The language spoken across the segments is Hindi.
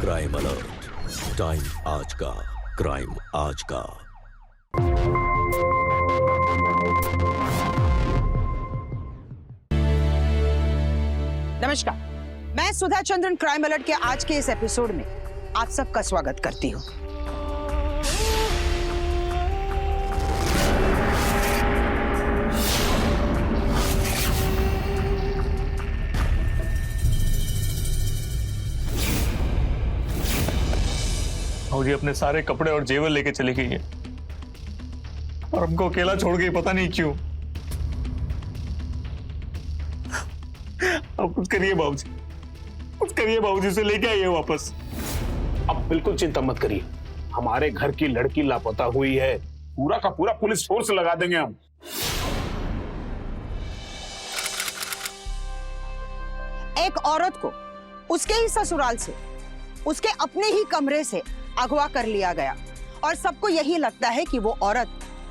क्राइम अलर्ट, टाइम आज का, क्राइम आज का। नमस्कार, मैं सुधा चंद्रन क्राइम अलर्ट के आज के इस एपिसोड में आप सबका स्वागत करती हूँ। भाजी अपने सारे कपड़े और जेवर लेके चली गई है और हमको अकेला छोड़ गई, पता नहीं क्यों। अब कुछ करिए बाबूजी, कुछ करिए बाबूजी, से लेके आइए वापस। अब बिल्कुल चिंता मत करिए, हमारे घर की लड़की लापता हुई है, पूरा का पूरा पुलिस फोर्स लगा देंगे हम। एक औरत को उसके ही ससुराल से, उसके अपने ही कमरे से अगवा कर लिया गया और सबको यही लगता है कि वो औरत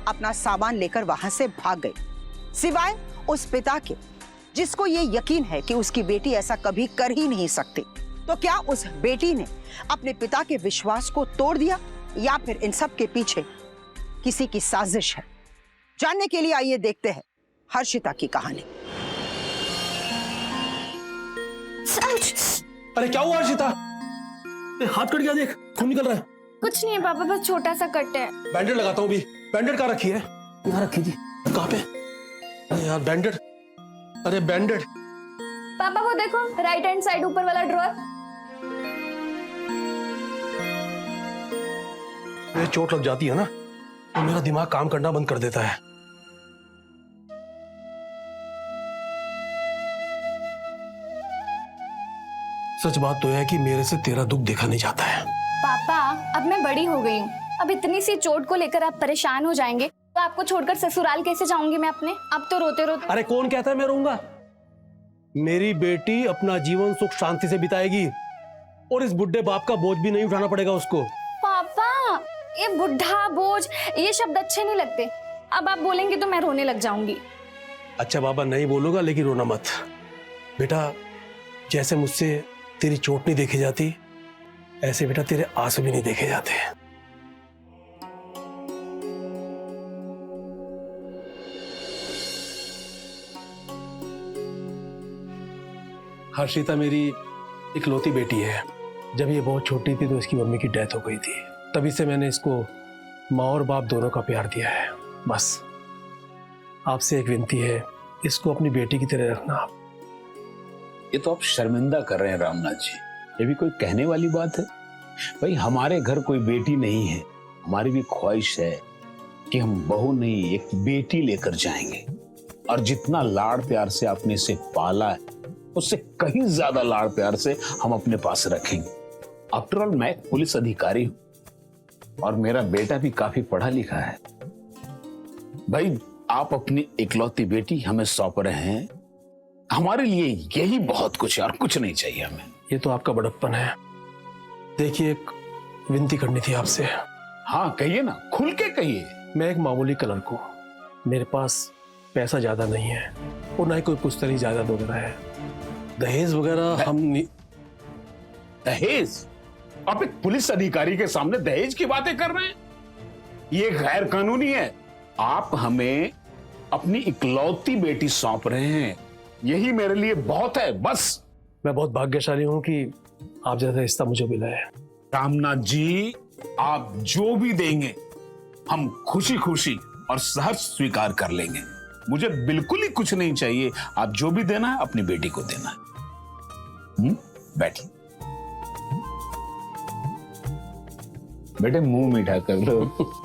अपना सामान लेकर वहां से भाग गई, सिवाय उस पिता के जिसको ये यकीन है कि उसकी बेटी ऐसा कभी कर ही नहीं सकती। तो क्या उस बेटी ने अपने पिता के विश्वास को तोड़ दिया या फिर इन सब के पीछे किसी की साजिश है? जानने के लिए आइए देखते हैं हर्षिता की कहानी। अरे क्या हुआ हर्षिता? हाथ कट गया, देख खून निकल रहा है। कुछ नहीं है पापा, बस छोटा सा कट है। बैंडेड लगाता हूँ भी। बैंडेड कहाँ रखी है? यहाँ रखी थी। कहाँ पे? अरे यार बैंडेड, अरे बैंडेड। पापा वो देखो, राइट हैंड साइड ऊपर वाला ड्रॉअर। ये चोट लग जाती है ना तो मेरा दिमाग काम करना बंद कर देता है। सच बात तो है कि मेरे से तेरा दुख देखा नहीं जाता है। पापा अब मैं बड़ी हो गई हूँ, अब इतनी सी चोट को लेकर आप परेशान हो जाएंगे तो आपको छोड़कर ससुराल कैसे जाऊंगी मैं अपने? अब तो रोते रोते। अरे कौन कहता है मैं रहूंगा? मेरी बेटी अपना जीवन सुख शांति से बिताएगी और इस बुढ़े बाप का बोझ भी नहीं उठाना पड़ेगा उसको। पापा ये बुढ़ा बोझ, ये शब्द अच्छे नहीं लगते। अब आप बोलेंगे तो मैं रोने लग जाऊंगी। अच्छा बाबा नहीं बोलूंगा, लेकिन रोना मत बेटा। जैसे मुझसे तेरी चोट नहीं देखी जाती, ऐसे बेटा तेरे आंसू भी नहीं देखे जाते। हर्षिता मेरी इकलौती बेटी है। जब ये बहुत छोटी थी तो इसकी मम्मी की डेथ हो गई थी, तभी से मैंने इसको माँ और बाप दोनों का प्यार दिया है। बस आपसे एक विनती है, इसको अपनी बेटी की तरह रखना आप। ये तो आप शर्मिंदा कर रहे हैं रामनाथ जी, ये भी कोई कहने वाली बात है? भाई हमारे घर कोई बेटी नहीं है, हमारी भी ख्वाहिश है कि हम बहू नहीं एक बेटी लेकर जाएंगे और जितना लाड़ प्यार से आपने इसे पाला है उससे कहीं ज्यादा लाड़ प्यार से हम अपने पास रखेंगे। आफ्टर ऑल मैं एक पुलिस अधिकारी हूं और मेरा बेटा भी काफी पढ़ा लिखा है। भाई आप अपनी इकलौती बेटी हमें सौंप रहे हैं, हमारे लिए यही बहुत कुछ है और कुछ नहीं चाहिए हमें। ये तो आपका बड़प्पन है। देखिए एक विनती करनी थी आपसे। हाँ कहिए ना, खुल के कहिए। मैं एक मामूली क्लर्क हूँ, मेरे पास पैसा ज्यादा नहीं है और ना ही कोई पुश्तैनी जायदाद वगैरह है। दहेज वगैरह हम नहीं। दहेज? आप एक पुलिस अधिकारी के सामने दहेज की बातें कर रहे हैं? ये गैर कानूनी है। आप हमें अपनी इकलौती बेटी सौंप रहे हैं, यही मेरे लिए बहुत है। बस मैं बहुत भाग्यशाली हूँ कि आप जैसा रिश्ता मुझे मिला है। रामनाथ जी आप जो भी देंगे हम खुशी खुशी और सहर्ष स्वीकार कर लेंगे। मुझे बिल्कुल ही कुछ नहीं चाहिए, आप जो भी देना है अपनी बेटी को देना है। बैठिए बेटे, मुंह मीठा कर लो।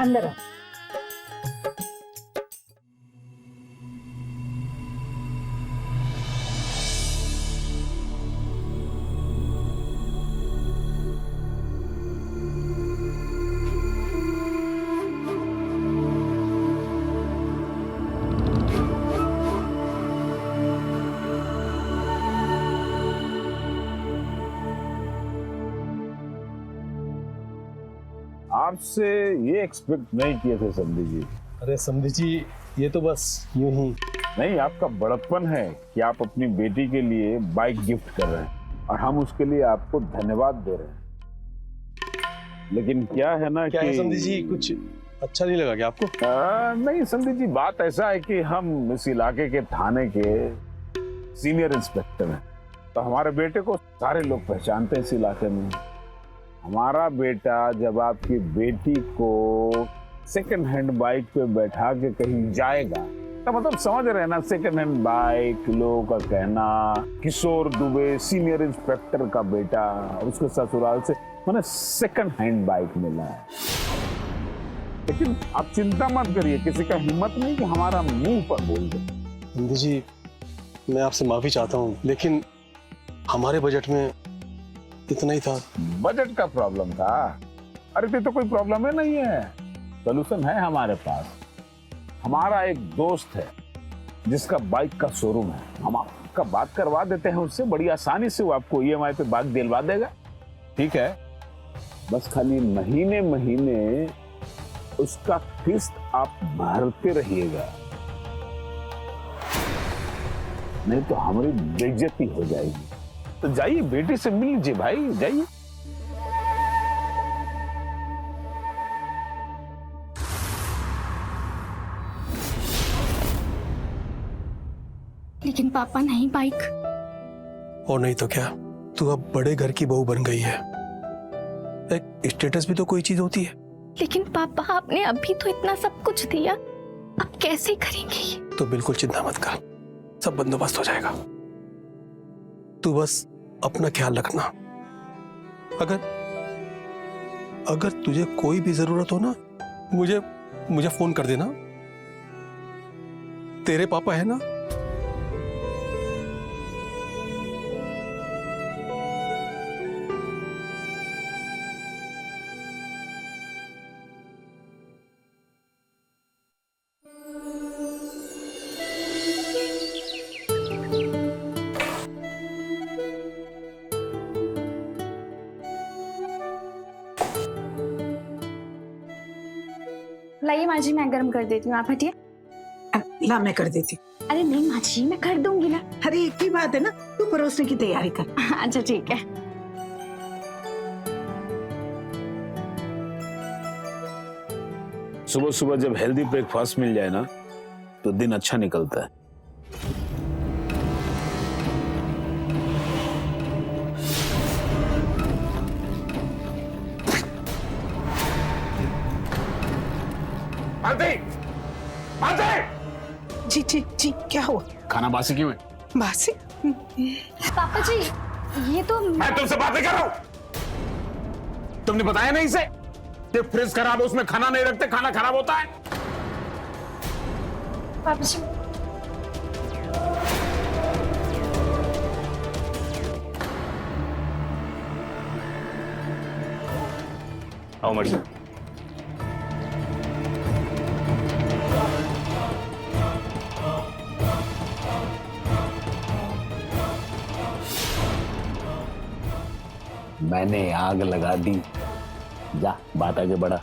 अंदर आओ। आपसे ये एक्सपेक्ट नहीं किए थे समधी जी। अरे समधी जी, ये तो बस यूं ही। नहीं, आपका बड़प्पन है कि आप अपनी बेटी के लिए बाइक गिफ्ट कर रहे हैं और हम उसके लिए आपको धन्यवाद दे रहे हैं। लेकिन क्या है ना, क्या कि है समधी जी, कुछ अच्छा नहीं लगा क्या आपको? नहीं समधी जी, बात ऐसा है कि हम इस इलाके के थाने के सीनियर इंस्पेक्टर हैं, तो हमारे बेटे को सारे लोग पहचानते हैं इस इलाके में। हमारा बेटा जब आपकी बेटी को सेकंड हैंड बाइक पे बैठा के कहीं जाएगा, तो मतलब समझ रहे हैं ना, सेकंड हैंड बाइक, लोगों का कहना किशोर दुबे सीनियर इंस्पेक्टर का बेटा, उसके ससुराल से मैंने सेकंड हैंड बाइक मिला है। लेकिन आप चिंता मत करिए, किसी का हिम्मत नहीं कि हमारा मुंह पर बोल दे। समधी जी, मैं आपसे माफी चाहता हूँ, लेकिन हमारे बजट में इतना ही था। बजट का प्रॉब्लम था? अरे ये तो कोई प्रॉब्लम ही नहीं है, सोल्यूशन है हमारे पास। हमारा एक दोस्त है जिसका बाइक का शोरूम है, हम आपका बात करवा देते हैं उससे, बड़ी आसानी से वो आपको ईएमआई पे बाइक दिलवा देगा। ठीक है, बस खाली महीने महीने उसका किस्त आप भरते रहिएगा, नहीं तो हमारी बेइज्जती हो जाएगी। तो जाइए, बेटी से मिल लीजिए भाई, जाइए। लेकिन पापा नहीं बाइक। और नहीं तो क्या, तू अब बड़े घर की बहू बन गई है, एक स्टेटस भी तो कोई चीज होती है। लेकिन पापा, आपने अभी तो इतना सब कुछ दिया, अब कैसे करेंगे ये? तो बिल्कुल चिंता मत कर, सब बंदोबस्त हो जाएगा। तू बस अपना ख्याल रखना। अगर तुझे कोई भी जरूरत हो ना, मुझे फोन कर देना। तेरे पापा है ना। लाइए माँ जी, मैं गर्म कर देती हूँ, आप हटिए। ला, मैं कर देती हूँ। अरे नहीं माँ जी, मैं कर दूंगी ना। अरे एक ही बात है ना, तू परोसने की तैयारी कर। अच्छा ठीक है। सुबह सुबह जब हेल्दी ब्रेकफास्ट मिल जाए ना, तो दिन अच्छा निकलता है। जी जी जी, क्या हुआ? खाना बासी क्यों है? बासी? पापा जी, ये तो मैं तुमसे बातें कर रहा हूं। तुमने बताया नहीं इसे कि फ्रिज खराब है, उसमें खाना नहीं रखते, खाना खराब होता है। पापा जी, आओ मर्जी। मैंने आग लगा दी, जा बात आगे बढ़ा।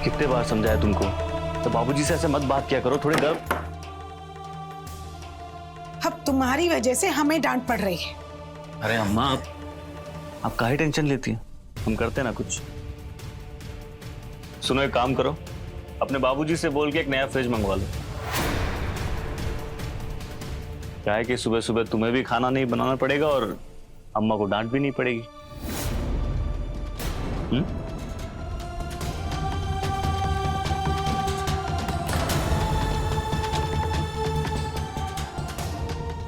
कितने बार समझाया तुमको, तो बाबूजी से ऐसे मत बात किया करो, थोड़े गर्व। अब तुम्हारी वजह से हमें डांट पड़ रही है। अरे अम्मा, आप काहे टेंशन लेती हैं, हम करते ना कुछ। सुनो, एक काम करो, अपने बाबूजी से बोल के एक नया फ्रिज मंगवा लो। क्या है कि सुबह सुबह तुम्हें भी खाना नहीं बनाना पड़ेगा और अम्मा को डांट भी नहीं पड़ेगी।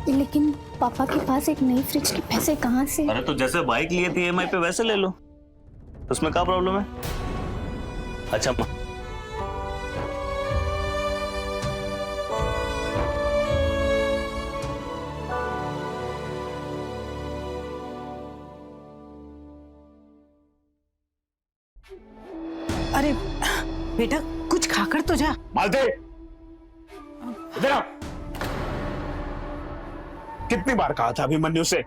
लेकिन पापा के पास एक नई फ्रिज के पैसे कहाँ से? अरे तो जैसे बाइक लिए थे ईएमआई पे, वैसे ले लो, उसमें क्या प्रॉब्लम है? अच्छा अम्मा, अरे बेटा, कुछ खाकर तो जा। मालते, इधर आओ। कितनी बार कहा था अभिमन्यु से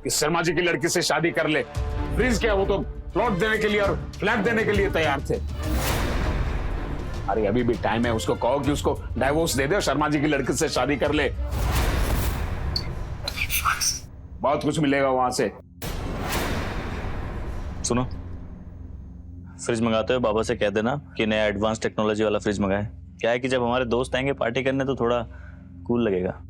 कि शर्मा जी की लड़की से शादी कर ले। फ्रीज क्या, वो तो प्लॉट देने के लिए और फ्लैट देने के लिए तैयार थे। अरे अभी भी टाइम है, उसको कहो कि उसको डाइवोर्स दे दे और शर्मा जी की लड़की से शादी कर ले। बहुत कुछ मिलेगा वहां से। सुनो, फ्रिज मंगाते हो बाबा से कह देना कि नया एडवांस टेक्नोलॉजी वाला फ्रिज मंगाए। क्या है कि जब हमारे दोस्त आएंगे पार्टी करने तो थोड़ा कूल लगेगा।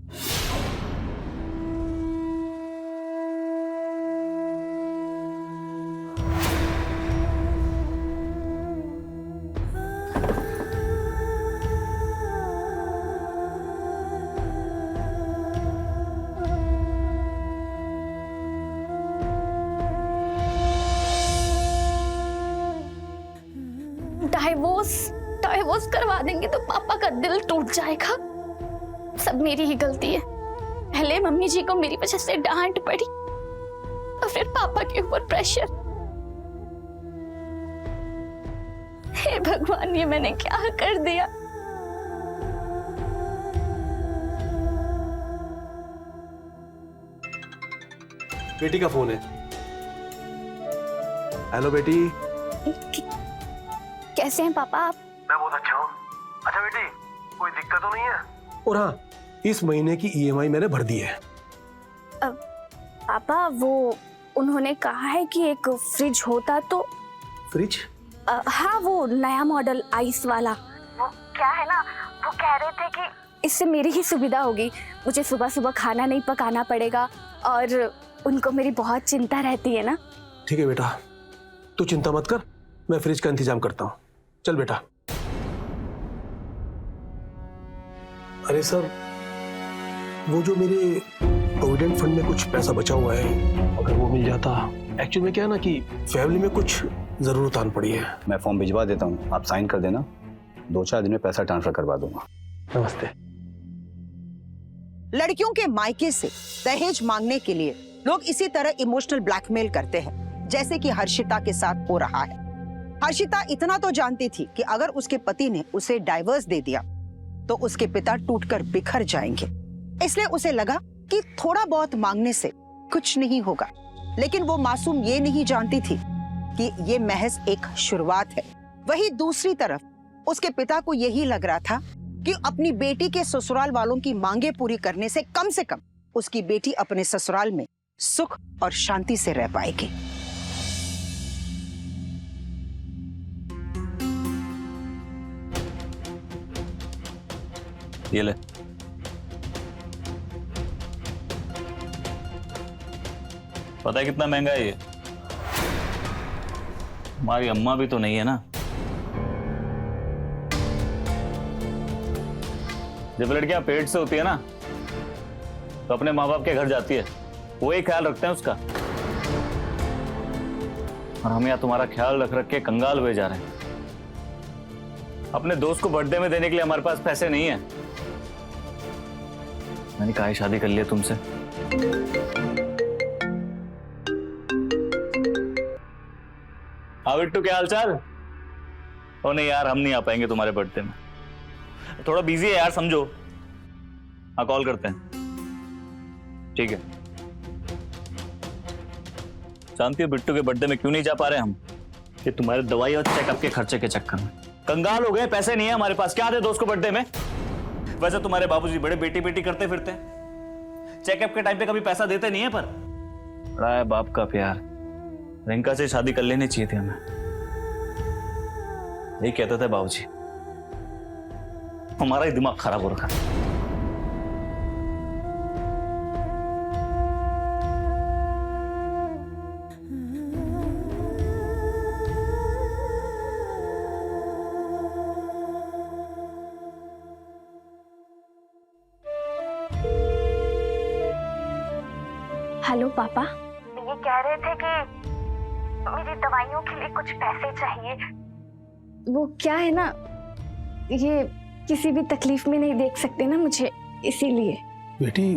डाइवोर्स करवा देंगे तो पापा का दिल टूट जाएगा। सब मेरी ही गलती है। पहले मम्मी जी को मेरी वजह से डांट पड़ी और फिर पापा के ऊपर प्रेशर। हे भगवान, ये मैंने क्या कर दिया। बेटी का फोन है। हेलो बेटी। कैसे हैं पापा आप? मैं बहुत अच्छा हूँ। अच्छा बेटी, कोई दिक्कत तो नहीं है? और हाँ, इस महीने की ईएमआई मैंने भर दी है। पापा वो उन्होंने कहा है कि एक फ्रिज होता तो। फ्रिज? हाँ, वो नया मॉडल आइस वाला। वो क्या है ना, वो कह रहे थे कि इससे मेरी ही सुविधा होगी। मुझे सुबह सुबह खाना नहीं पकाना पड़ेगा और उनको मेरी बहुत चिंता रहती है ना। ठीक है बेटा, तू चिंता मत कर, मैं फ्रिज का इंतजाम करता हूँ। चल बेटा। अरे सर, वो जो मेरे प्रोविडेंट फंड में कुछ पैसा बचा हुआ है, अगर वो मिल जाता। एक्चुअली में क्या है ना कि फैमिली में कुछ जरूरत आन पड़ी है। मैं फॉर्म भिजवा देता हूँ, आप साइन कर देना, 2-4 दिन में पैसा ट्रांसफर करवा दूंगा। नमस्ते। लड़कियों के मायके से दहेज मांगने के लिए लोग इसी तरह इमोशनल ब्लैकमेल करते हैं, जैसे कि हर्षिता के साथ हो रहा है। हर्षिता इतना तो जानती थी कि अगर उसके पति ने उसे डाइवर्स दे दिया तो उसके पिता टूटकर बिखर जाएंगे। इसलिए उसे लगा कि थोड़ा बहुत मांगने से कुछ नहीं होगा। लेकिन वो मासूम ये नहीं जानती थी कि ये महज एक शुरुआत है। वहीं दूसरी तरफ उसके पिता को यही लग रहा था कि अपनी बेटी के ससुराल वालों की मांगे पूरी करने से कम उसकी बेटी अपने ससुराल में सुख और शांति से रह पाएगी। ये ले। पता है कितना महंगा है ये? हमारी अम्मा भी तो नहीं है ना। जब लड़कियां पेट से होती है ना तो अपने माँ बाप के घर जाती है, वो ही ख्याल रखते हैं उसका। और हम यहाँ तुम्हारा ख्याल रख रख के कंगाल हुए जा रहे हैं। अपने दोस्त को बर्थडे में देने के लिए हमारे पास पैसे नहीं है। मैंने कहा शादी कर लिया तुमसे। हाँ बिट्टू, क्या हालचाल? ओ नहीं यार, हम नहीं आ पाएंगे तुम्हारे बर्थडे में, थोड़ा बिजी है यार, समझो। हाँ कॉल करते हैं। ठीक है। जानती हो बिट्टू के बर्थडे में क्यों नहीं जा पा रहे हम? कि तुम्हारे दवाई और चेकअप के खर्चे के चक्कर में कंगाल हो गए। पैसे नहीं है हमारे पास, क्या दे दोस्त को बर्थडे में? वैसे तुम्हारे बाबूजी बड़े बेटी बेटी करते फिरते हैं, चेकअप के टाइम पे कभी पैसा देते नहीं है। पर बड़ा है बाप का प्यार। रिंका से शादी कर लेनी चाहिए थी हमें, यही कहते थे बाबूजी। हमारा ही दिमाग खराब हो रखा। हेलो पापा, ये कह रहे थे कि मेरी दवाइयों के लिए कुछ पैसे चाहिए। वो क्या है ना, ये किसी भी तकलीफ में नहीं देख सकते ना मुझे, इसीलिए। बेटी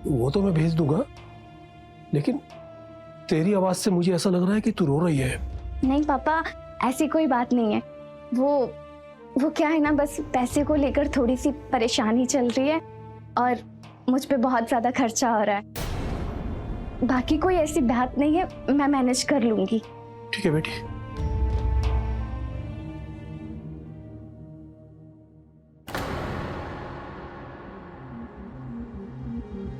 वो तो मैं भेज दूंगा, लेकिन तेरी आवाज से मुझे ऐसा लग रहा है कि तू रो रही है। नहीं पापा, ऐसी कोई बात नहीं है। वो क्या है ना, बस पैसे को लेकर थोड़ी सी परेशानी चल रही है। और मुझ पे बहुत ज्यादा खर्चा हो रहा है। बाकी कोई ऐसी बात नहीं है, मैं मैनेज कर लूंगी। ठीक है बेटी।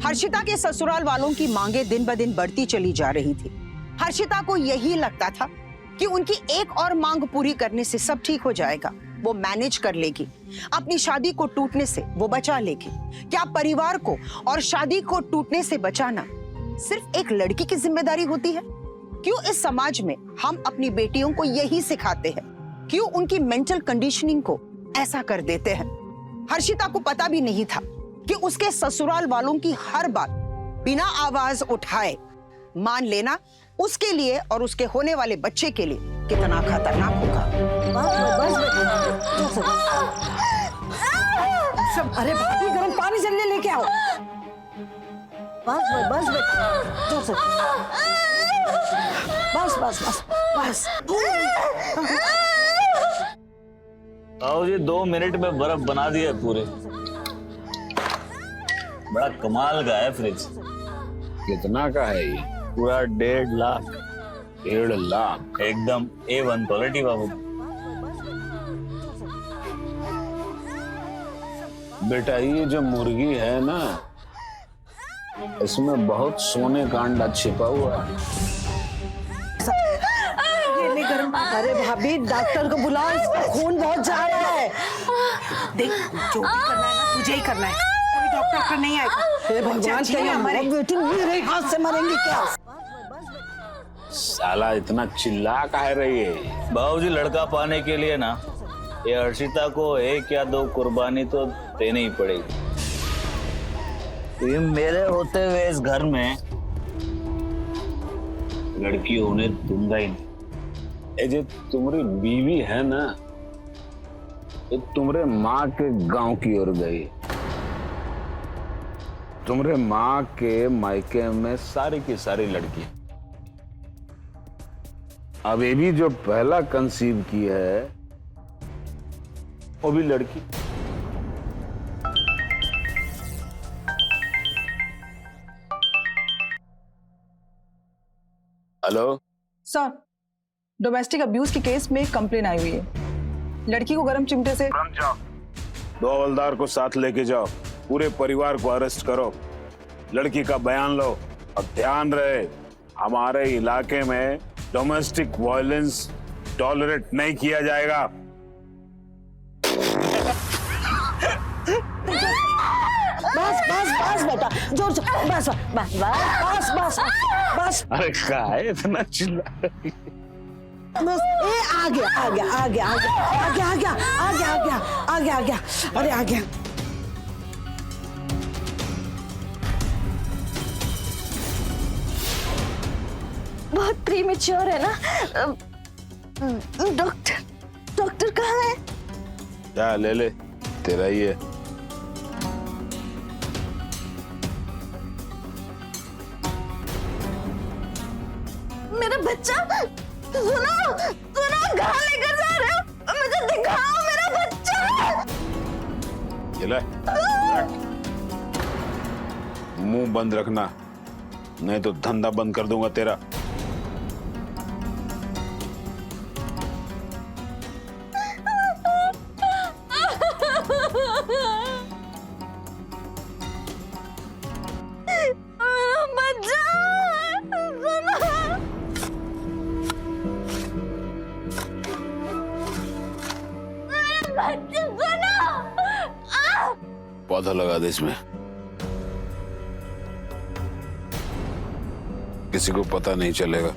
हर्षिता के ससुराल वालों की मांगे दिन ब दिन बढ़ती चली जा रही थी। हर्षिता को यही लगता था कि उनकी एक और मांग पूरी करने से सब ठीक हो जाएगा, वो मैनेज कर लेगी, अपनी शादी को टूटने से वो बचा लेगी। क्या परिवार को और शादी को टूटने से बचाना सिर्फ एक लड़की की जिम्मेदारी होती है? क्यों इस समाज में हम अपनी बेटियों को यही सिखाते हैं? क्यों उनकी मेंटल कंडीशनिंग को ऐसा कर देते हैं? हर्षिता को पता भी नहीं था कि उसके ससुराल वालों की हर बात बिना आवाज उठाए मान लेना उसके लिए और उसके होने वाले बच्चे के लिए कितना खतरनाक होगा। सब अरे भाभी गर्म पानी जल्दी लेके आओ। बस बस बस बस बस बस बस। आओ जी, 2 मिनट में बर्फ बना दिया है पूरे। बड़ा कमाल का है फ्रिज। कितना का है ये? पूरा 1.5 लाख। 1.5 लाख? एकदम A1 क्वालिटी बाबू। बेटा ये जो मुर्गी है ना, इसमें बहुत सोने का अंडा छिपा हुआ है। ये ले गर्म। अरे भाभी डॉक्टर को बुलाओ, इसका खून बहुत जा रहा है। देख जो भी करना है ना तुझे ही करना है, कोई डॉक्टर का नहीं आएगा। हे भगवान, क्या हमारे बेटी मेरे हाथ से मरेंगी क्या? साला इतना चिल्ला काहे रही है? बाबूजी, लड़का पाने के लिए ना ये हर्षिता को 1 या 2 कुर्बानी तो देनी ही पड़ेगी। तो ये मेरे होते हुए इस घर में लड़की होने दूंगा ही नहीं। ये जो तुम्हारी बीवी है ना, ये तुम्हारे माँ के गांव की ओर गई। तुम्हारे माँ के मायके में सारी की सारी लड़की। अब ये भी जो पहला कंसीव की है वो भी लड़की। हेलो सर, डोमेस्टिक अब्यूज के केस में एक कंप्लेन आई हुई है। लड़की को गर्म चिमटे से। 2 हवलदार को साथ लेके जाओ, पूरे परिवार को अरेस्ट करो, लड़की का बयान लो और ध्यान रहे हमारे इलाके में डोमेस्टिक वायलेंस टॉलरेट नहीं किया जाएगा। बस बस बस बेटा, जोर से बस बस बस बस बस। अरे क्या है इतना चिल्ला रही? बस ए आ गया आ गया आ गया आ गया आ गया आ गया आ गया आ गया आ गया आ गया। अरे आ गया। बहुत प्रीमेच्योर है ना? डॉक्टर कहाँ है? क्या ले ले, तेरा ही है। मेरा बच्चा, सुनो सुनो, कहाँ लेकर जा रहे हो? मुझे दिखाओ मेरा बच्चा। ये ले, मुंह बंद रखना, नहीं तो धंधा बंद कर दूंगा तेरा। पौधा लगा दे इसमें, किसी को पता नहीं चलेगा।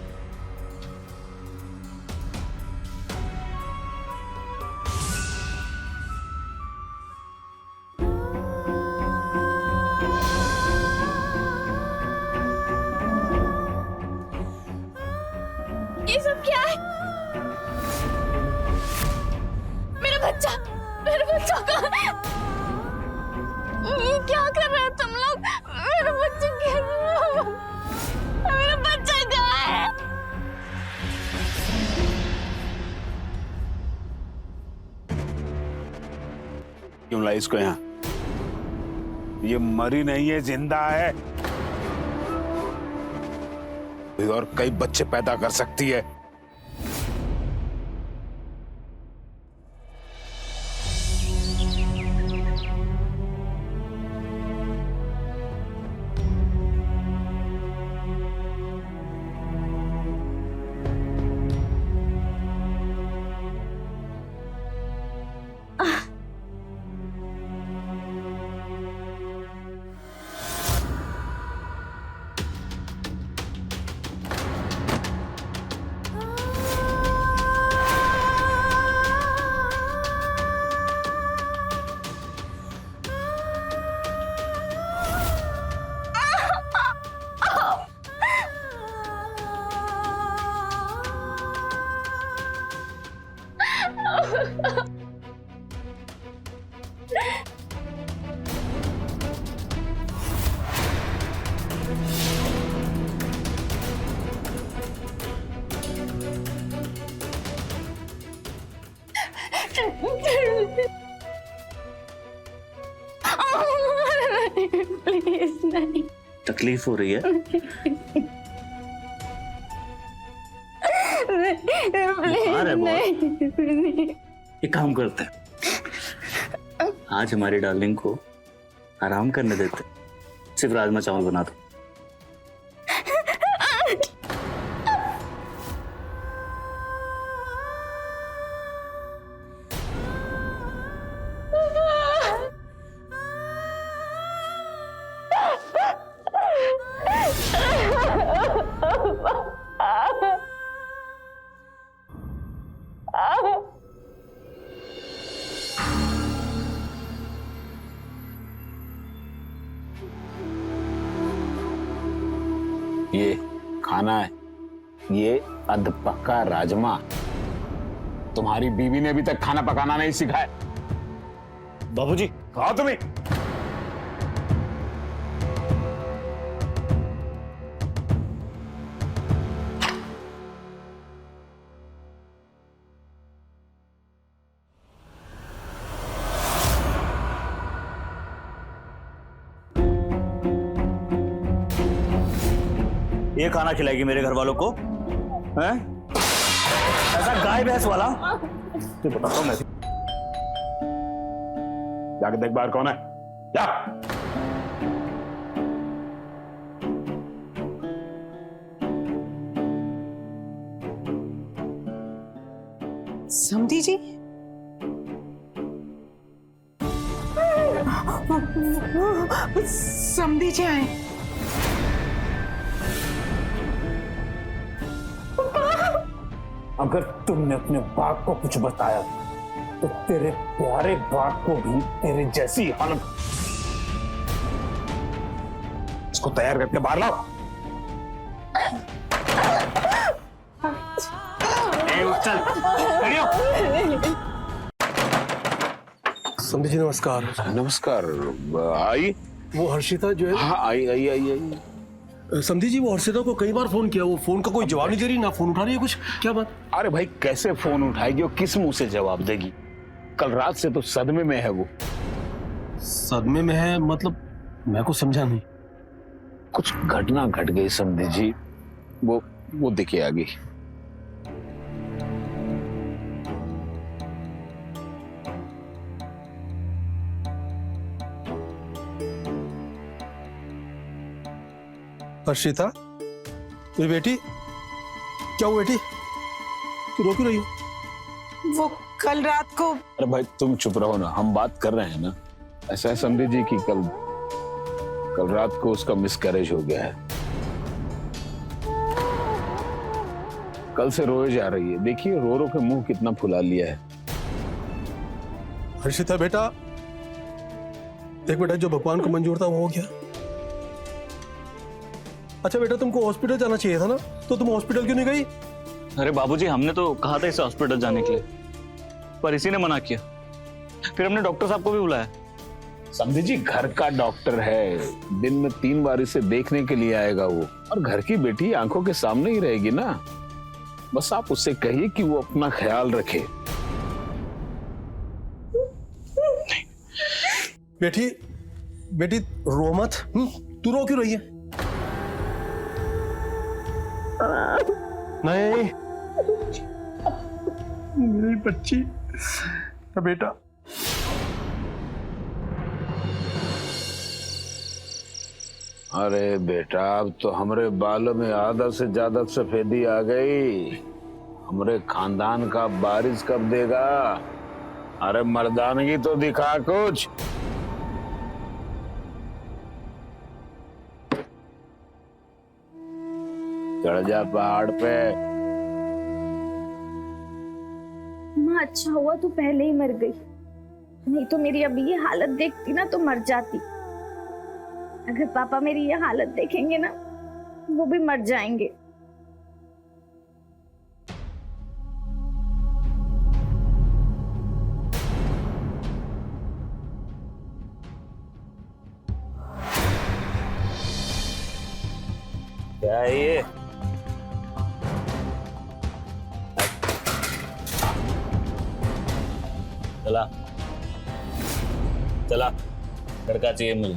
ये सब क्या है? मेरा बच्चा कहाँ है? ये क्या कर रहे हो तुम लोग? मेरा बच्चा कहाँ है? क्यों लाई इसको यहाँ? ये मरी नहीं है, जिंदा है और कई बच्चे पैदा कर सकती है। प्लीज नहीं। तकलीफ हो रही है? बुखार है बहुत। एक काम करते हैं, आज हमारी डार्लिंग को आराम करने देते, सिर्फ राजमा चावल बना दो। ये खाना है, ये अधपका राजमा। तुम्हारी बीवी ने अभी तक खाना पकाना नहीं सीखा है। बाबूजी कहा तुम्हें? ये खाना खिलाएगी मेरे घर वालों को? हैं? ऐसा गाय भैंस वाला? तो बताता हूँ मैं। जाके देख बाहर कौन है, जा। समधी जी, समधी जी आए। अगर तुमने अपने बाप को कुछ बताया तो तेरे प्यारे बाप को भी तेरे जैसी हालत। इसको तैयार करके बाहर लाओ। चल, समधी जी नमस्कार। नमस्कार। आई वो हर्षिता जो है, हाँ आई आई आई आई। समधी जी वो हर्षिता को कई बार फोन किया, वो फोन का कोई जवाब नहीं दे रही, ना फोन उठा रही है, कुछ क्या बात? अरे भाई कैसे फोन उठाएगी और किस मुंह से जवाब देगी? कल रात से तो सदमे में है वो। सदमे में है मतलब? मैं कुछ समझा नहीं। कुछ घटना घट गई समझे जी, वो देखिए आ गई। हर्षिता मेरी बेटी, क्या हुआ बेटी? तू रो क्यों रही हो? वो कल रात को। अरे भाई तुम चुप रहो ना, हम बात कर रहे हैं ना। ऐसा है समझे जी कि कल रात को उसका मिसकैरेज हो गया है। कल से रोए जा रही है। देखिए रो रो के मुंह कितना फुला लिया है। हर्षिता बेटा, देख बेटा, जो भगवान को मंजूर था वो हो गया। अच्छा बेटा, तुमको हॉस्पिटल जाना चाहिए था ना, तो तुम हॉस्पिटल क्यों नहीं गई? अरे बाबूजी हमने तो कहा था इसे हॉस्पिटल जाने के लिए, पर इसी ने मना किया। फिर हमने डॉक्टर साहब को भी बुलाया। समझे जी घर का डॉक्टर है, दिन में 3 बार इसे देखने के लिए आएगा वो, और घर की बेटी आंखों के सामने ही रहेगी ना। बस आप उससे कहिए कि वो अपना ख्याल रखे। बेटी बेटी रो मत। तू रो क्यों रही है? नहीं, मेरी बच्ची का बेटा। अरे बेटा, अब तो हमरे बालों में आधा से ज्यादा सफेदी आ गई। हमरे खानदान का बारिश कब देगा? अरे मर्दानगी तो दिखा कुछ। चढ़ जा पहाड़ पे। माँ, अच्छा हुआ तू पहले ही मर गई, नहीं तो मेरी अभी ये हालत देखती ना तो मर जाती। अगर पापा मेरी ये हालत देखेंगे ना, वो भी मर जाएंगे। क्या है ये? चला चला, लड़का चाहिए मुझे।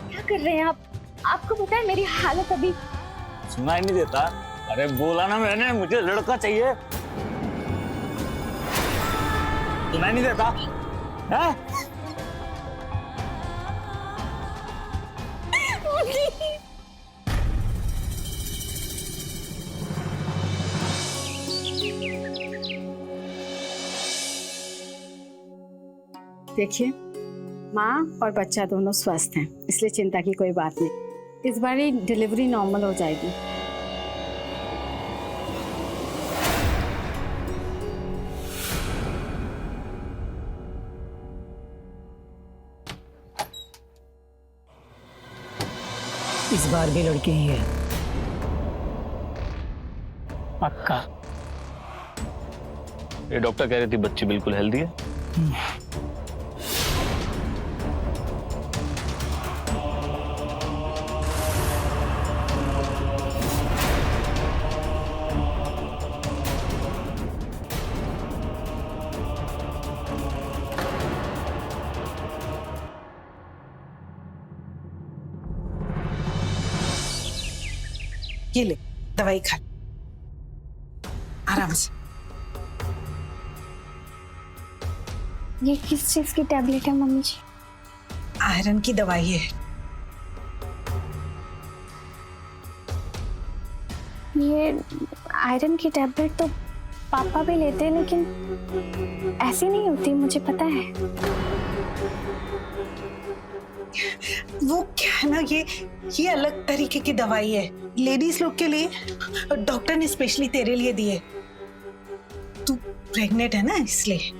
क्या कर रहे हैं आप? आपको पता है मेरी हालत अभी। सुनाई नहीं देता? अरे बोला ना मैंने, मुझे लड़का चाहिए। सुनाई नहीं देता है? देखिए, माँ और बच्चा दोनों स्वस्थ हैं, इसलिए चिंता की कोई बात नहीं। इस बार ही डिलीवरी नॉर्मल हो जाएगी। इस बार भी लड़की ही है पक्का। ये डॉक्टर कह रही थी बच्ची बिल्कुल हेल्दी है। ये ले दवाई खा, आराम से। ये किस चीज की टैबलेट है मम्मी जी? आयरन की दवाई है। ये आयरन की टैबलेट तो पापा भी लेते हैं, लेकिन ऐसी नहीं होती, मुझे पता है। वो क्या है ना, ये अलग तरीके की दवाई है, लेडीज लोग के लिए। डॉक्टर ने स्पेशली तेरे लिए दी है। तू प्रेग्नेंट है ना, इसलिए।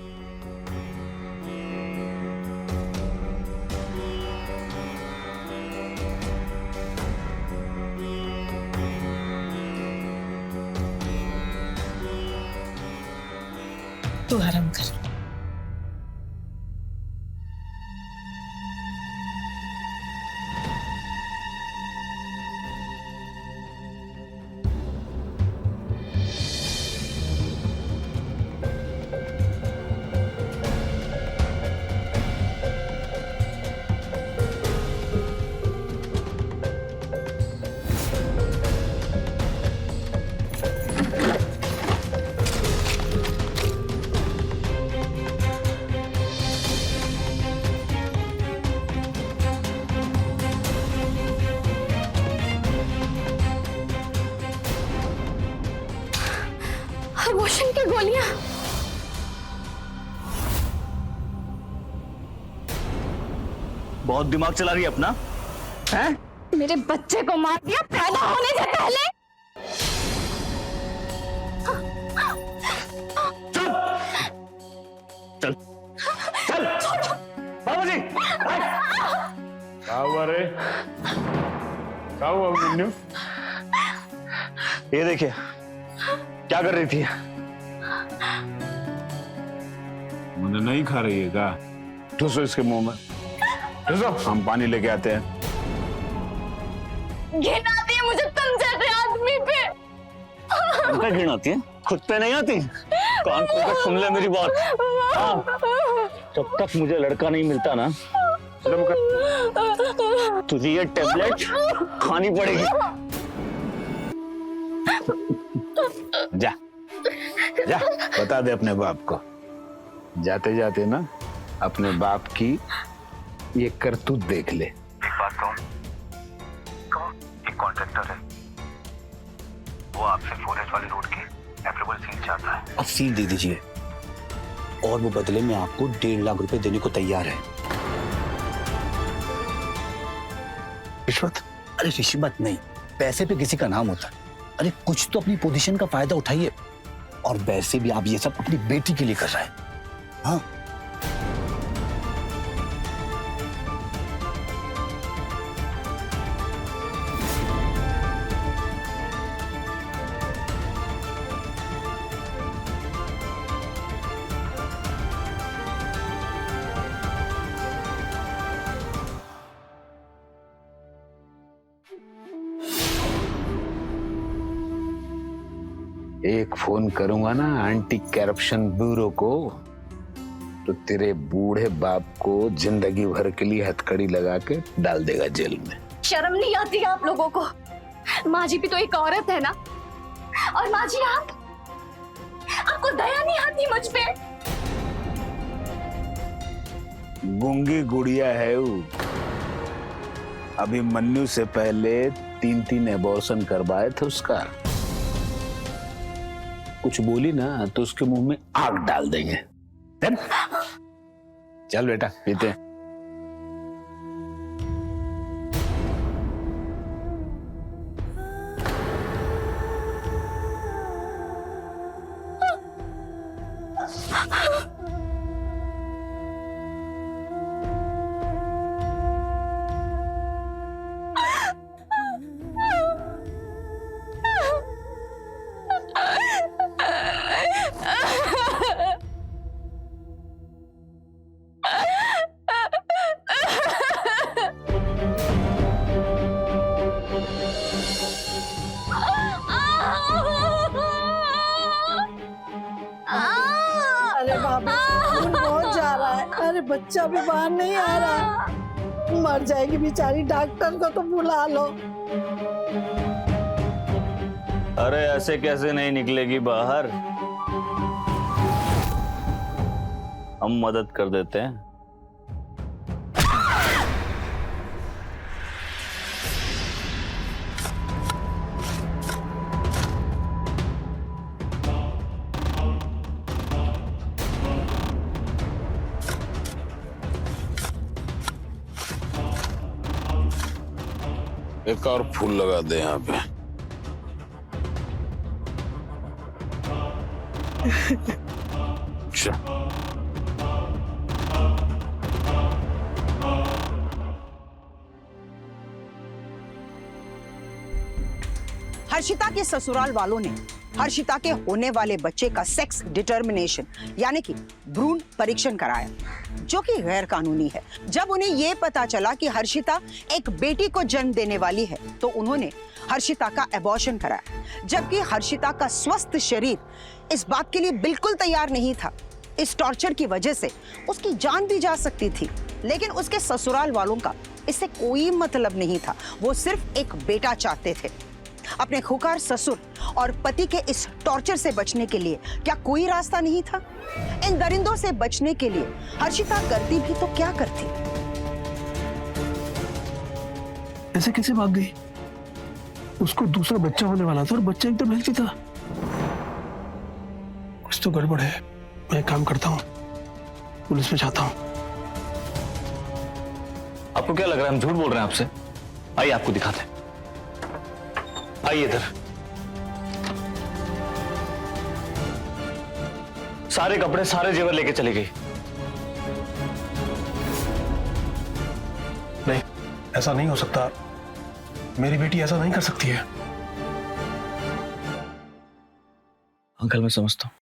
तू आराम कर। अबॉर्शन की गोलियां। बहुत दिमाग चला रही है अपना, हैं? मेरे बच्चे को मार दिया पैदा होने से पहले। चल चल बाबू जी। क्या हुआ रे? क्या हुआ मन्नू? ये देखिए क्या कर रही थी। मुझे नहीं खा रही है क्या? ठूसो इसके मुंह में, ठूसो। हम पानी लेके आते हैं। घिन आती है मुझे तुम जैसे आदमी पे। उनका घिन आती है, खुद पे नहीं आती। कान खोल कर सुन ले मेरी बात। हाँ, जब तक मुझे लड़का नहीं मिलता ना, तुझे ये टेबलेट खानी पड़ेगी। जा जा बता दे अपने बाप को, जाते जाते ना अपने बाप की ये करतूत देख ले। एक बात कहूँ, एक कॉन्ट्रैक्टर है, वो आपसे फॉरेस्ट वाले रोड की अप्रूवल सील चाहता है। अब सील दे दीजिए और वो बदले में आपको 1.5 लाख रुपए देने को तैयार है। रिश्वत? अरे रिश्वत नहीं, पैसे पे किसी का नाम होता है। अरे कुछ तो अपनी पोजीशन का फायदा उठाइए। और वैसे भी आप ये सब अपनी बेटी के लिए कर रहे हैं। हाँ एक फोन करूंगा ना एंटी करप्शन ब्यूरो को, तो तेरे बूढ़े बाप को जिंदगी भर के लिए हथकड़ी लगा के डाल देगा जेल में। शर्म नहीं आती आप लोगों को? माँ जी भी तो एक औरत है ना। और माँ जी आपको दया नहीं आती मुझ पे? गूंगी गुड़िया है वो। अभी मन्नू से पहले 3 एबॉर्शन करवाए थे उसका। कुछ बोली ना तो उसके मुंह में आग डाल देंगे। चल बेटा पीते हैं। अरे भाभी खून बहुत जा रहा है। अरे बच्चा भी बाहर नहीं आ रहा, मर जाएगी बेचारी। डॉक्टर को तो बुला लो। अरे ऐसे कैसे नहीं निकलेगी बाहर, हम मदद कर देते हैं। एक और फूल लगा दे यहाँ पे। अच्छा हर्षिता के ससुराल वालों ने हर्षिता के होने वाले बच्चे का सेक्स डिटर्मिनेशन यानी कि भ्रूण परीक्षण कराया, जो कि गैर कानूनी है। जब उन्हें यह पता चला कि हर्षिता एक बेटी को जन्म देने वाली है, तो उन्होंने हर्षिता का एबॉर्शन कराया, जबकि हर्षिता का स्वस्थ शरीर इस बात के लिए बिल्कुल तैयार नहीं था। इस टॉर्चर की वजह से उसकी जान भी जा सकती थी, लेकिन उसके ससुराल वालों का इससे कोई मतलब नहीं था। वो सिर्फ एक बेटा चाहते थे। अपने खुकार ससुर और पति के इस टॉर्चर से बचने के लिए क्या कोई रास्ता नहीं था? इन दरिंदों से बचने के लिए हर्षिता करती भी तो क्या करती? ऐसे कैसे भाग गई? उसको दूसरा बच्चा होने वाला था और बच्चा एकदम हेल्थी था। कुछ तो गड़बड़ है। मैं एक काम करता हूँ, पुलिस में जाता हूँ। आपको क्या लग रहा है हम झूठ बोल रहे हैं आपसे? आइए आपको दिखाते हैं। आइए इधर। सारे कपड़े सारे जेवर लेके चली गई। नहीं, ऐसा नहीं हो सकता। मेरी बेटी ऐसा नहीं कर सकती है। अंकल मैं समझता हूं।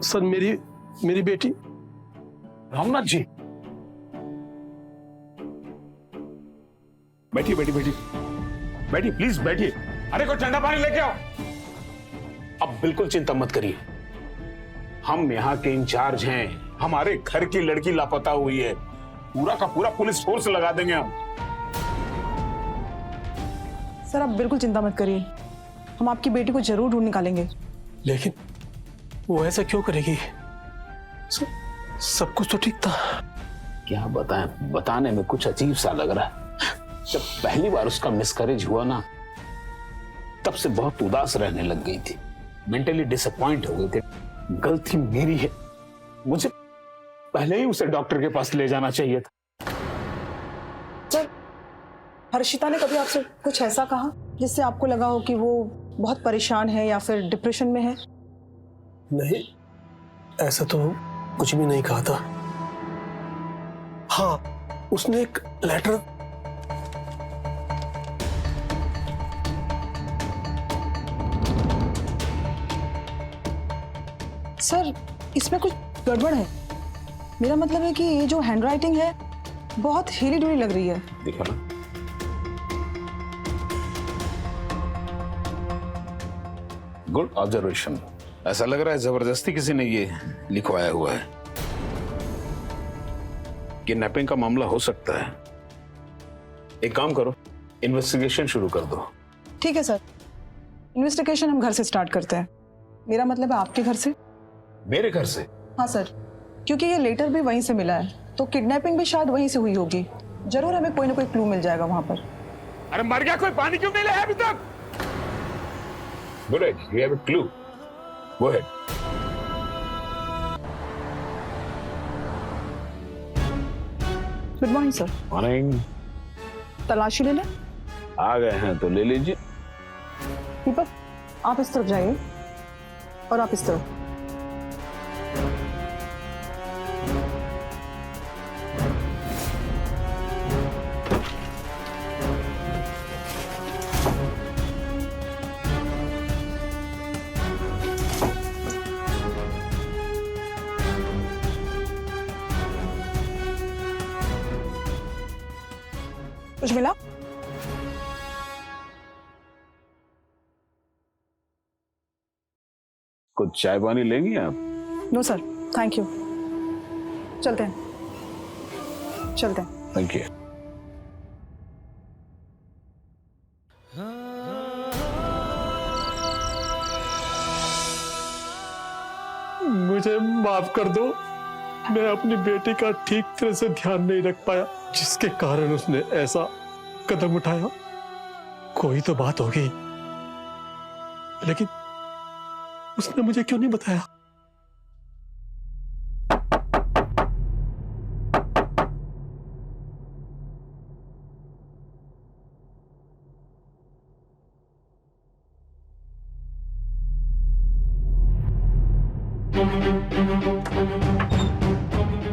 सर मेरी बेटी। रामनाथ जी बैठिए बैठिए बैठिए बैठिए, प्लीज बैठिए। अरे कोई ठंडा पानी लेके आओ। अब बिल्कुल चिंता मत करिए, हम यहाँ के इंचार्ज हैं। हमारे घर की लड़की लापता हुई है, पूरा का पूरा पुलिस फोर्स लगा देंगे हम। सर आप बिल्कुल चिंता मत करिए, हम आपकी बेटी को जरूर ढूंढ निकालेंगे। लेकिन वो ऐसा क्यों करेगी? सब कुछ तो ठीक था। क्या बताएं, बताने में कुछ अजीब सा लग रहा है। जब पहली बार उसका मिसकैरेज हुआ ना, तब से बहुत उदास रहने लग गई थी, मेंटली डिसअपॉइंट हो गई थी। गलती मेरी है, मुझे पहले ही उसे डॉक्टर के पास ले जाना चाहिए था। सर हर्षिता ने कभी आपसे कुछ ऐसा कहा जिससे आपको लगा हो कि वो बहुत परेशान है या फिर डिप्रेशन में है? नहीं, ऐसा तो कुछ भी नहीं कहा था। हाँ, उसने एक लेटर सर इसमें कुछ गड़बड़ है। मेरा मतलब है कि ये जो हैंडराइटिंग है बहुत हिली डुली लग रही है। देखा ना, गुड ऑब्जर्वेशन। ऐसा लग रहा है जबरदस्ती किसी ने ये लिखवाया हुआ है। किडनैपिंग का मामला हो सकता है। एक काम करो, इन्वेस्टिगेशन शुरू कर दो। ठीक है सर, इन्वेस्टिगेशन हम घर से स्टार्ट करते हैं। मेरा मतलब है आपके घर से। मेरे घर से? हाँ सर, क्योंकि ये लेटर भी वहीं से मिला है, तो किडनैपिंग भी शायद वहीं से हुई होगी। जरूर हमें कोई ना कोई क्लू मिल जाएगा वहां पर। अरे मर गया कोई, पानी क्यों नहीं लाया अभी तक? Good, you have a clue. Go ahead. Good morning sir. Morning. तलाशी ले लें? आ गए हैं तो ले लीजिए। दीपक आप इस तरफ जाइए और आप इस तरफ। कुछ मिला? कुछ चाय पानी लेंगी आप? No sir, thank you. चलते हैं, चलते हैं। Thank you. मुझे माफ कर दो, मैं अपनी बेटी का ठीक तरह से ध्यान नहीं रख पाया, जिसके कारण उसने ऐसा कदम उठाया। कोई तो बात होगी, लेकिन उसने मुझे क्यों नहीं बताया?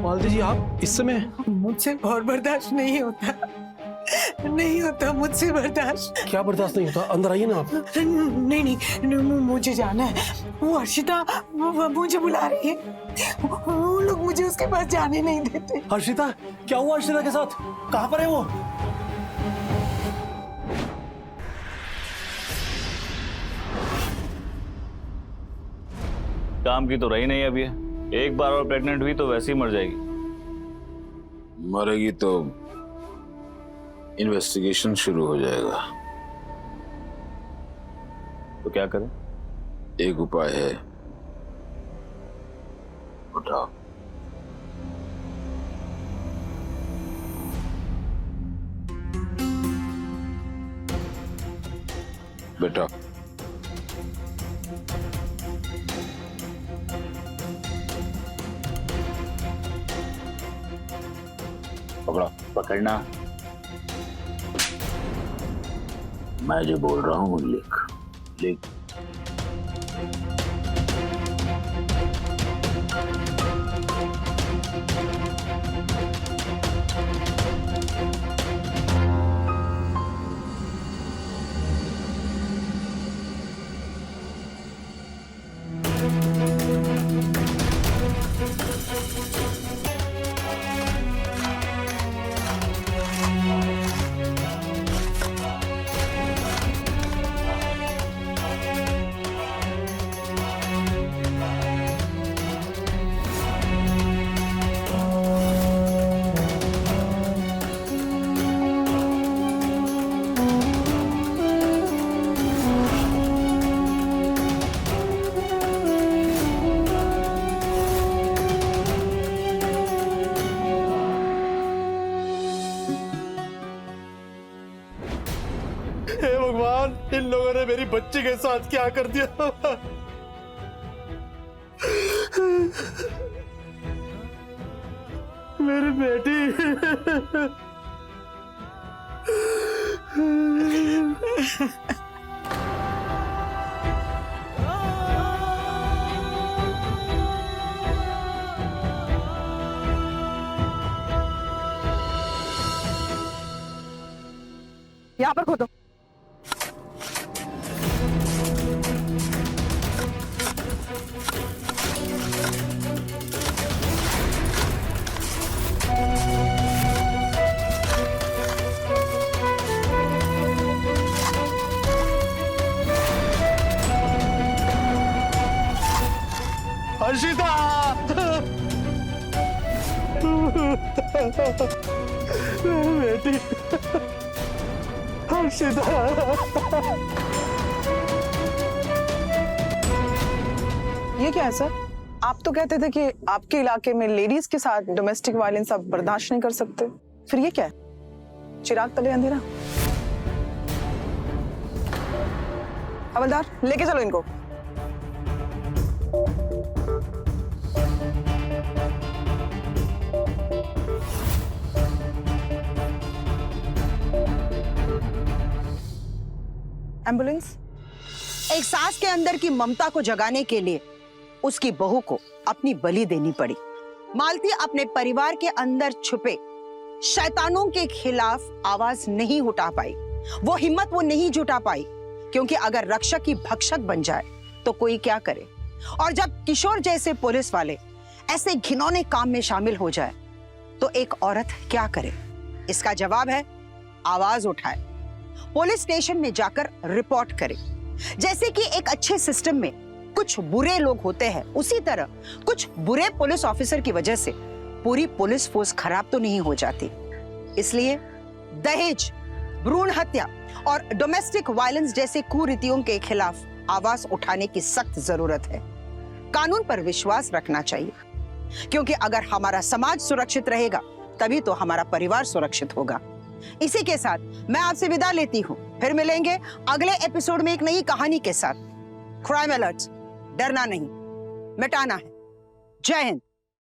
मालती जी, आप इस समय? मुझसे और बर्दाश्त नहीं होता, नहीं होता मुझसे बर्दाश्त। क्या बर्दाश्त नहीं होता? अंदर आइए ना आप। नहीं, मुझे जाना है। वो हर्षिता वो मुझे बुला रही है। वो लोग मुझे उसके पास जाने नहीं देते। हर्षिता? क्या हुआ हर्षिता के साथ? कहाँ पर है वो? काम की तो रही नहीं अभी। एक बार और प्रेग्नेंट हुई तो वैसे ही मर जाएगी। मरेगी तो इन्वेस्टिगेशन शुरू हो जाएगा। तो क्या करें? एक उपाय है, उठाओ। बेटा पकड़ो। पकड़ना। मैं जो बोल रहा हूँ लिख लिख। मेरी बच्ची के साथ क्या कर दिया। मेरी बेटी। यहाँ पर खोदो। हर्षिता। मेरी बेटी हर्षिता। ये क्या है सर? आप तो कहते थे कि आपके इलाके में लेडीज के साथ डोमेस्टिक वायलेंस आप बर्दाश्त नहीं कर सकते, फिर ये क्या है? चिराग तले अंधेरा। हवलदार लेके चलो इनको। एम्बुलेंस। एक सास के अंदर की ममता को जगाने के लिए उसकी बहू को अपनी बलि देनी पड़ी। मालती अपने परिवार के अंदर छुपे शैतानों के खिलाफ आवाज नहीं उठा पाई, वो हिम्मत वो नहीं जुटा पाई, क्योंकि अगर रक्षक ही भक्षक बन जाए तो कोई क्या करे। और जब किशोर जैसे पुलिस वाले ऐसे घिनौने काम में शामिल हो जाए तो एक औरत क्या करे? इसका जवाब है आवाज उठाए, पुलिस स्टेशन में जाकर रिपोर्ट करे। जैसे कि एक अच्छे सिस्टम में कुछ बुरे लोग होते हैं, उसी तरह कुछ बुरे पुलिस ऑफिसर की वजह से पूरी पुलिस फोर्स खराब तो नहीं हो जाती। इसलिए दहेज, भ्रूण हत्या और डोमेस्टिक वायलेंस जैसे कुरीतियों के खिलाफ आवाज उठाने की सख्त जरूरत है। कानून पर विश्वास रखना चाहिए, क्योंकि अगर हमारा समाज सुरक्षित रहेगा तभी तो हमारा परिवार सुरक्षित होगा। इसी के साथ मैं आपसे विदा लेती हूँ। फिर मिलेंगे अगले एपिसोड में एक नई कहानी के साथ। क्राइम अलर्ट, डरना नहीं, मिटाना है। जय हिंद।